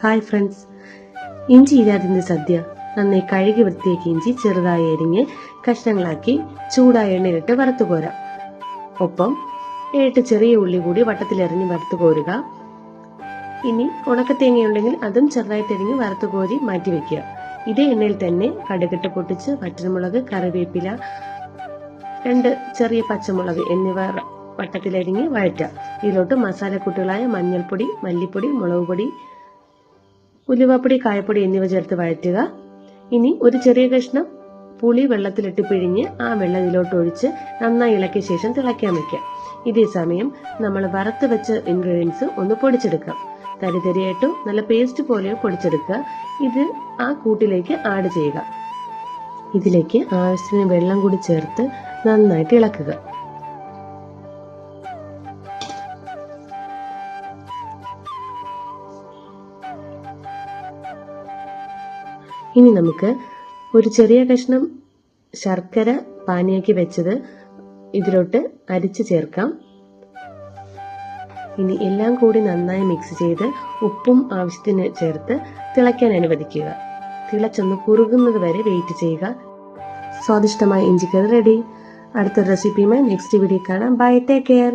Hi friends, ഇഞ്ചി ഇല്ലാതിന്റെ സദ്യ. നന്നായി കഴുകി വൃത്തിയാക്കി ഇഞ്ചി ചെറുതായി അരിഞ്ഞ് കഷ്ണങ്ങളാക്കി ചൂടായ എണ്ണയിലിട്ട് വറുത്തു കോരാം. ഒപ്പം 7 ചെറിയ ഉള്ളി കൂടി വട്ടത്തിലെറിഞ്ഞ് വറുത്തു കോരുക. ഇനി ഉണക്കത്തേങ്ങയുണ്ടെങ്കിൽ അതും ചെറുതായിട്ട് എരിഞ്ഞ് വറുത്തു കോരി മാറ്റി വെക്കുക. ഇതേ എണ്ണയിൽ തന്നെ കടുകിട്ട് പൊട്ടിച്ച് വറ്റൽമുളക്, കറിവേപ്പില, 2 ചെറിയ പച്ചമുളക് എന്നിവ വട്ടത്തിലരിഞ്ഞ് വഴറ്റുക. ഇതിലോട്ട് മസാലക്കൂട്ടുകളായ മഞ്ഞൾപ്പൊടി, മല്ലിപ്പൊടി, മുളക് പൊടി, ഉലുവാപ്പൊടി, കായപ്പൊടി എന്നിവ ചേർത്ത് വഴറ്റുക. ഇനി ഒരു ചെറിയ കഷ്ണം പുളി വെള്ളത്തിലിട്ട് പിഴിഞ്ഞ് ആ വെള്ളം ഇതിലോട്ട് ഒഴിച്ച് നന്നായി ഇളക്കിയ ശേഷം തിളയ്ക്കാൻ വെക്കാം. ഇതേ സമയം നമ്മൾ വറുത്ത് വെച്ച ഇൻഗ്രീഡിയൻസ് ഒന്ന് പൊടിച്ചെടുക്കാം. തരിതരിയായിട്ടോ നല്ല പേസ്റ്റ് പോലെയോ പൊടിച്ചെടുക്കുക. ഇത് ആ കൂട്ടിലേക്ക് ആഡ് ചെയ്യുക. ഇതിലേക്ക് ആവശ്യത്തിന് വെള്ളം കൂടി ചേർത്ത് നന്നായിട്ട് ഇളക്കുക. ഇനി നമുക്ക് ഒരു ചെറിയ കഷ്ണം ശർക്കര പാനിയാക്കി വെച്ചത് ഇതിലോട്ട് അരിച്ച് ചേർക്കാം. ഇനി എല്ലാം കൂടി നന്നായി മിക്സ് ചെയ്ത് ഉപ്പും ആവശ്യത്തിന് ചേർത്ത് തിളയ്ക്കാൻ അനുവദിക്കുക. തിളച്ചൊന്ന് കുറുകുന്നത് വരെ വെയിറ്റ് ചെയ്യുക. സ്വാദിഷ്ടമായ ഇഞ്ചിക്കറി റെഡി. അടുത്ത റെസിപ്പിയുമായി നെക്സ്റ്റ് വീഡിയോ കാണാം. Bye, take care.